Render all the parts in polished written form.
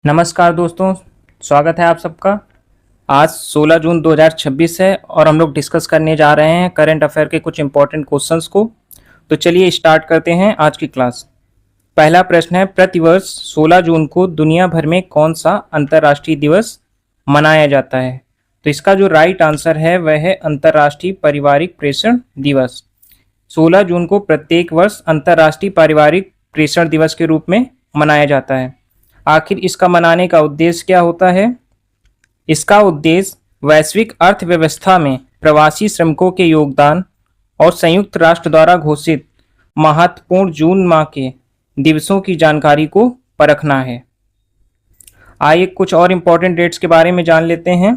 नमस्कार दोस्तों, स्वागत है आप सबका। आज 16 जून 2026 है और हम लोग डिस्कस करने जा रहे हैं करंट अफेयर के कुछ इंपॉर्टेंट क्वेश्चंस को। तो चलिए स्टार्ट करते हैं आज की क्लास। पहला प्रश्न है, प्रतिवर्ष 16 जून को दुनिया भर में कौन सा अंतर्राष्ट्रीय दिवस मनाया जाता है? तो इसका जो राइट आंसर है वह है अंतर्राष्ट्रीय पारिवारिक प्रेषण दिवस। 16 जून को प्रत्येक वर्ष अंतर्राष्ट्रीय पारिवारिक प्रेषण दिवस के रूप में मनाया जाता है। आखिर इसका मनाने का उद्देश्य क्या होता है? इसका उद्देश्य वैश्विक अर्थव्यवस्था में प्रवासी श्रमिकों के योगदान और संयुक्त राष्ट्र द्वारा घोषित महत्वपूर्ण जून माह के दिवसों की जानकारी को परखना है। आइए कुछ और इम्पोर्टेंट डेट्स के बारे में जान लेते हैं।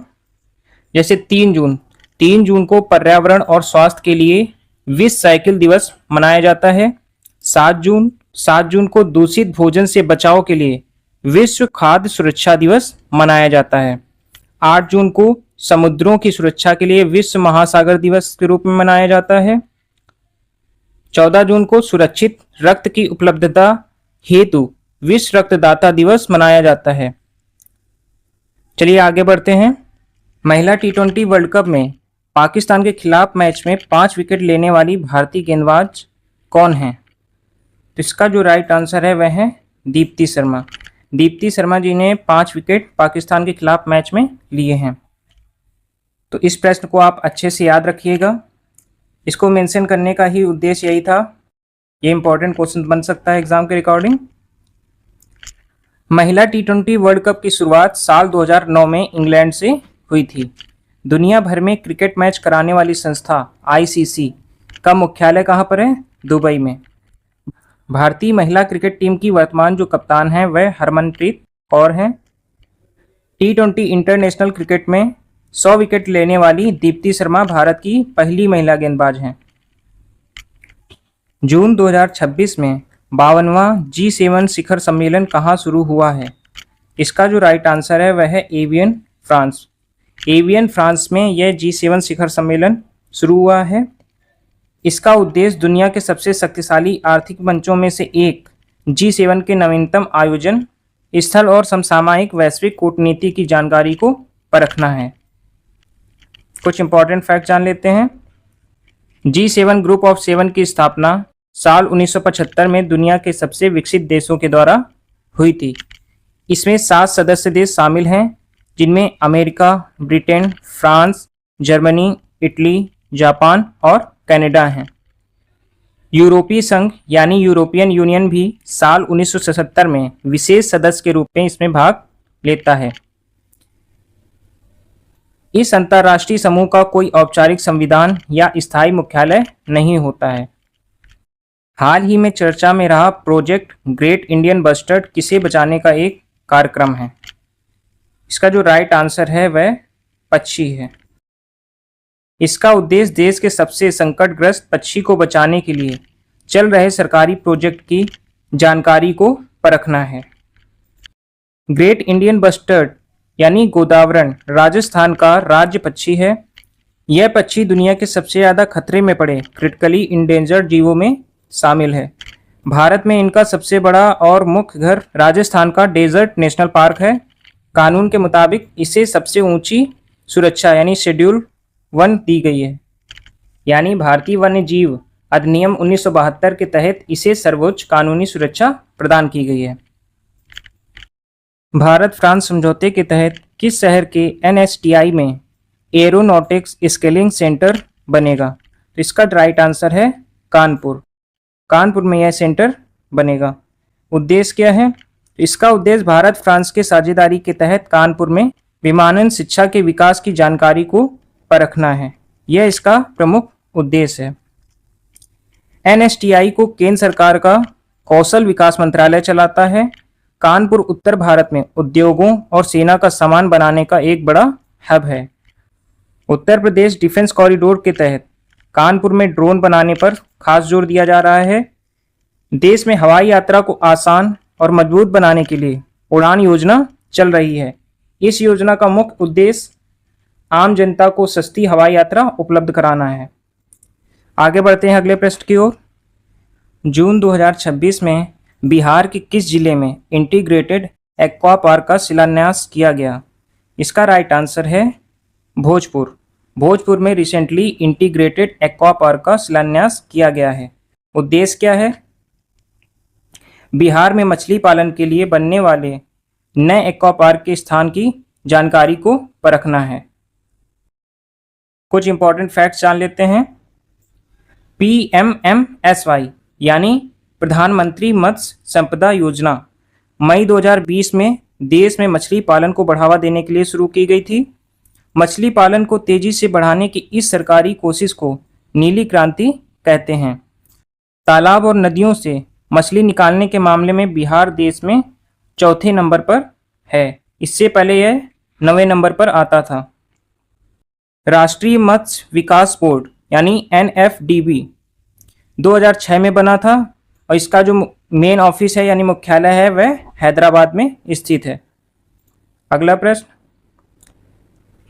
जैसे 3 जून को पर्यावरण और स्वास्थ्य के लिए विश्व साइकिल दिवस मनाया जाता है। 7 जून को दूषित भोजन से बचाव के लिए विश्व खाद्य सुरक्षा दिवस मनाया जाता है। 8 जून को समुद्रों की सुरक्षा के लिए विश्व महासागर दिवस के रूप में मनाया जाता है। 14 जून को सुरक्षित रक्त की उपलब्धता हेतु विश्व रक्तदाता दिवस मनाया जाता है। चलिए आगे बढ़ते हैं। महिला T20 वर्ल्ड कप में पाकिस्तान के खिलाफ मैच में 5 विकेट लेने वाली भारतीय गेंदबाज कौन है? तो इसका जो राइट आंसर है वह है दीप्ति शर्मा। दीप्ति शर्मा जी ने 5 विकेट पाकिस्तान के खिलाफ मैच में लिए हैं। तो इस प्रश्न को आप अच्छे से याद रखिएगा। इसको मेंशन करने का ही उद्देश्य यही था। ये इंपॉर्टेंट क्वेश्चन बन सकता है एग्जाम के रिकॉर्डिंग। महिला T20 वर्ल्ड कप की शुरुआत साल 2009 में इंग्लैंड से हुई थी। दुनिया भर में क्रिकेट मैच कराने वाली संस्था ICC का मुख्यालय कहाँ पर है? दुबई में। भारतीय महिला क्रिकेट टीम की वर्तमान जो कप्तान है वह हरमनप्रीत कौर हैं। T20 इंटरनेशनल क्रिकेट में 100 विकेट लेने वाली दीप्ति शर्मा भारत की पहली महिला गेंदबाज हैं। जून 2026 में 52वां G7 शिखर सम्मेलन कहाँ शुरू हुआ है? इसका जो राइट आंसर है वह है एवियन फ्रांस। एवियन फ्रांस में यह G7 शिखर सम्मेलन शुरू हुआ है। इसका उद्देश्य दुनिया के सबसे शक्तिशाली आर्थिक मंचों में से एक G7 के नवीनतम आयोजन स्थल और समसामयिक वैश्विक कूटनीति की जानकारी को परखना है। कुछ इंपॉर्टेंट फैक्ट जान लेते हैं। G7 ग्रुप ऑफ 7 की स्थापना साल 1975 में दुनिया के सबसे विकसित देशों के द्वारा हुई थी। इसमें 7 सदस्य देश शामिल हैं, जिनमें America, Britain, France, Germany, Italy, Japan और कनाडा हैं। यूरोपीय संघ यानी यूरोपियन यूनियन भी साल 1977 में विशेष सदस्य के रूप में इसमें भाग लेता है। इस अंतर्राष्ट्रीय समूह का कोई औपचारिक संविधान या स्थायी मुख्यालय नहीं होता है। हाल ही में चर्चा में रहा प्रोजेक्ट ग्रेट इंडियन बस्टर्ड किसे बचाने का एक कार्यक्रम है? इसका जो राइट आंसर है वह पक्षी है। इसका उद्देश्य देश के सबसे संकटग्रस्त पक्षी को बचाने के लिए चल रहे सरकारी प्रोजेक्ट की जानकारी को परखना है। ग्रेट इंडियन बस्टर्ड यानी गोदावरण राजस्थान का राज्य पक्षी है। यह पक्षी दुनिया के सबसे ज़्यादा खतरे में पड़े क्रिटिकली इंडेंजर्ड जीवों में शामिल है। भारत में इनका सबसे बड़ा और मुख्य घर राजस्थान का डेजर्ट नेशनल पार्क है। कानून के मुताबिक इसे सबसे ऊंची सुरक्षा यानी शेड्यूल 1 दी गई है, यानी भारतीय वन्य जीव अधिनियम 1972 के तहत इसे सर्वोच्च कानूनी सुरक्षा प्रदान की गई है। भारत फ्रांस समझौते के तहत किस शहर के NSTI में एरोनॉटिक्स स्किलिंग सेंटर बनेगा? तो इसका राइट आंसर है कानपुर। कानपुर में यह सेंटर बनेगा। उद्देश्य क्या है? इसका उद्देश्य भारत फ्रांस के साझेदारी के तहत कानपुर में विमानन शिक्षा के विकास की जानकारी को परखना है। यह इसका प्रमुख उद्देश्य है। NSTI को केंद्र सरकार का कौशल विकास मंत्रालय चलाता है। कानपुर उत्तर भारत में उद्योगों और सेना का सामान बनाने का एक बड़ा हब है। उत्तर प्रदेश डिफेंस कॉरिडोर के तहत कानपुर में ड्रोन बनाने पर खास जोर दिया जा रहा है। देश में हवाई यात्रा को आसान और मजबूत बनाने के लिए उड़ान योजना चल रही है। इस योजना का मुख्य उद्देश्य आम जनता को सस्ती हवाई यात्रा उपलब्ध कराना है। आगे बढ़ते हैं अगले प्रश्न की ओर। जून 2026 में बिहार के किस जिले में इंटीग्रेटेड एक्वा पार्क का शिलान्यास किया गया? इसका राइट आंसर है भोजपुर। भोजपुर में रिसेंटली इंटीग्रेटेड एक्वा पार्क का शिलान्यास किया गया है। उद्देश्य क्या है? बिहार में मछली पालन के लिए बनने वाले नए एक्वा पार्क के स्थान की जानकारी को परखना है। कुछ इंपॉर्टेंट फैक्ट्स जान लेते हैं। PMMSY यानी प्रधानमंत्री मत्स्य संपदा योजना मई 2020 में देश में मछली पालन को बढ़ावा देने के लिए शुरू की गई थी। मछली पालन को तेजी से बढ़ाने की इस सरकारी कोशिश को नीली क्रांति कहते हैं। तालाब और नदियों से मछली निकालने के मामले में बिहार देश में चौथे नंबर पर है। इससे पहले यह 9वें नंबर पर आता था। राष्ट्रीय मत्स्य विकास बोर्ड यानी NFDB 2006 में बना था और इसका जो मेन ऑफिस है यानी मुख्यालय है वह हैदराबाद में स्थित है। अगला प्रश्न,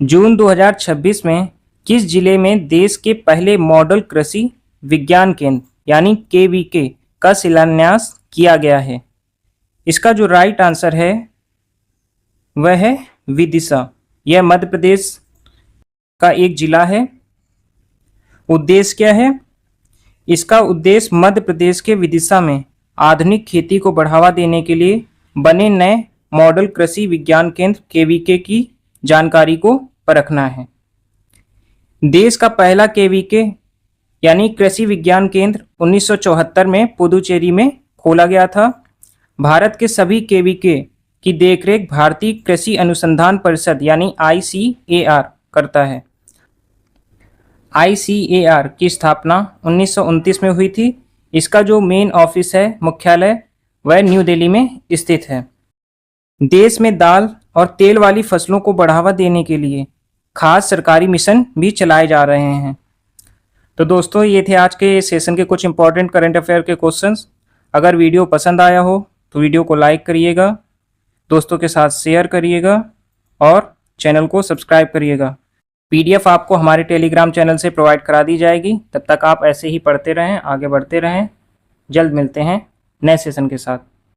जून 2026 में किस जिले में देश के पहले मॉडल कृषि विज्ञान केंद्र यानी KVK का शिलान्यास किया गया है? इसका जो राइट आंसर है वह है विदिशा। यह मध्य प्रदेश का एक जिला है। उद्देश्य क्या है? इसका उद्देश्य मध्य प्रदेश के विदिशा में आधुनिक खेती को बढ़ावा देने के लिए बने नए मॉडल कृषि विज्ञान केंद्र KVK की जानकारी को परखना है। देश का पहला KVK यानी कृषि विज्ञान केंद्र 1974 में पुदुचेरी में खोला गया था। भारत के सभी KVK की देखरेख भारतीय कृषि अनुसंधान परिषद यानी ICAR करता है। ICAR की स्थापना 1929 में हुई थी। इसका जो मेन ऑफिस है मुख्यालय वह न्यू दिल्ली में स्थित है। देश में दाल और तेल वाली फसलों को बढ़ावा देने के लिए खास सरकारी मिशन भी चलाए जा रहे हैं। तो दोस्तों ये थे आज के सेशन के कुछ इंपॉर्टेंट करंट अफेयर के क्वेश्चंस। अगर वीडियो पसंद आया हो तो वीडियो को लाइक करिएगा, दोस्तों के साथ शेयर करिएगा और चैनल को सब्सक्राइब करिएगा। PDF आपको हमारे टेलीग्राम चैनल से प्रोवाइड करा दी जाएगी। तब तक आप ऐसे ही पढ़ते रहें, आगे बढ़ते रहें। जल्द मिलते हैं नए सेशन के साथ।